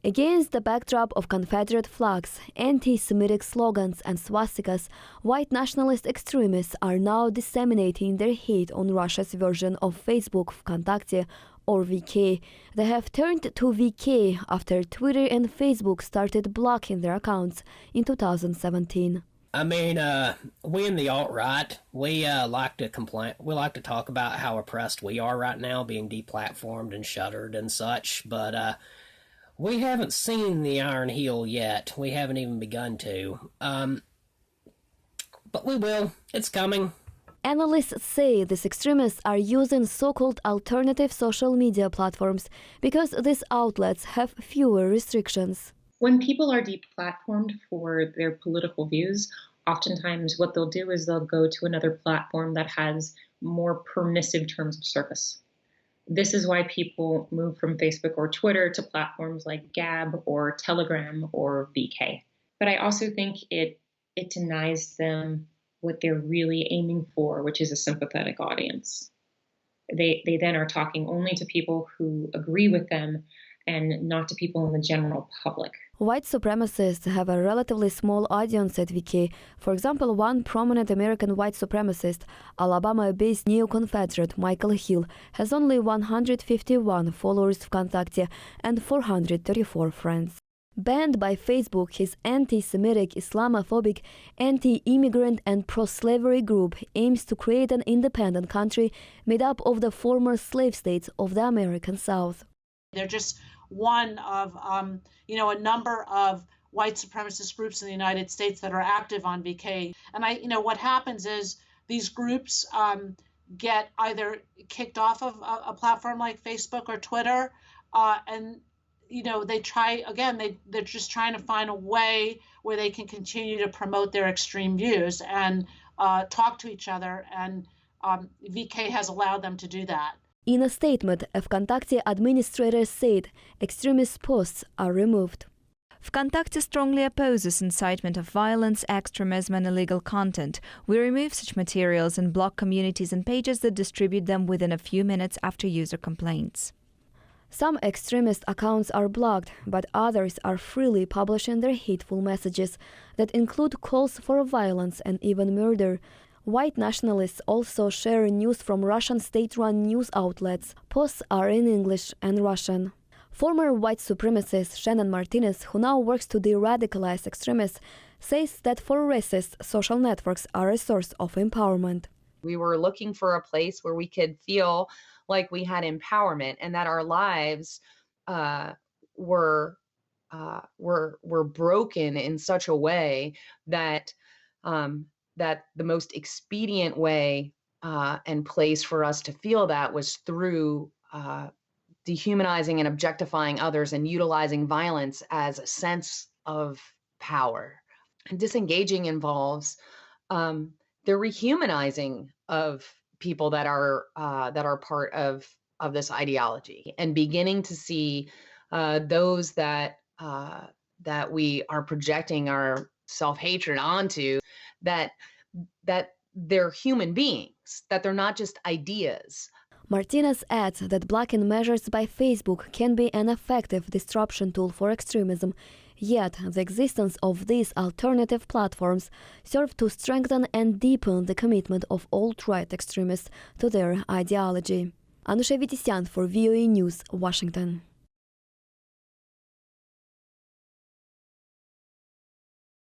Against the backdrop of Confederate flags, anti-Semitic slogans and swastikas, white nationalist extremists are now disseminating their hate on Russia's version of Facebook, ВКонтакте, or VK. They have turned to VK after Twitter and Facebook started blocking their accounts in 2017. I mean, we in the alt-right, we like to complain. We like to talk about how oppressed we are right now, being deplatformed and shuttered and such, but we haven't seen the iron heel yet. We haven't even begun to. But we will. It's coming. Analysts say these extremists are using so-called alternative social media platforms because these outlets have fewer restrictions. When people are deplatformed for their political views, oftentimes what they'll do is they'll go to another platform that has more permissive terms of service. This is why people move from Facebook or Twitter to platforms like Gab or Telegram or VK. But I also think it denies them what they're really aiming for, which is a sympathetic audience. They then are talking only to people who agree with them and not to people in the general public. White supremacists have a relatively small audience at VK. For example, one prominent American white supremacist, Alabama-based neo-Confederate Michael Hill, has only 151 followers ВКонтакте and 434 friends. Banned by Facebook, his anti-Semitic, Islamophobic, anti-immigrant and pro-slavery group aims to create an independent country made up of the former slave states of the American South. They're just one of, a number of white supremacist groups in the United States that are active on VK. And what happens is these groups get either kicked off of a platform like Facebook or Twitter, and they try again. They're just trying to find a way where they can continue to promote their extreme views and talk to each other. And VK has allowed them to do that. In a statement, ВКонтакте administrators said extremist posts are removed. ВКонтакте strongly opposes incitement of violence, extremism and illegal content. We remove such materials and block communities and pages that distribute them within a few minutes after user complaints. Some extremist accounts are blocked, but others are freely publishing their hateful messages that include calls for violence and even murder. White nationalists also share news from Russian state-run news outlets. Posts are in English and Russian. Former white supremacist Shannon Martinez, who now works to de-radicalize extremists, says that for racists, social networks are a source of empowerment. We were looking for a place where we could feel like we had empowerment and that our lives were broken in such a way that that the most expedient way and place for us to feel that was through dehumanizing and objectifying others and utilizing violence as a sense of power. And disengaging involves the rehumanizing of people that are part of this ideology, and beginning to see those that we are projecting our self-hatred onto, that they're human beings, that they're not just ideas. Martinez adds that blocking measures by Facebook can be an effective disruption tool for extremism, yet the existence of these alternative platforms serve to strengthen and deepen the commitment of alt-right extremists to their ideology. Anusha Vitisyan for VOA News, Washington.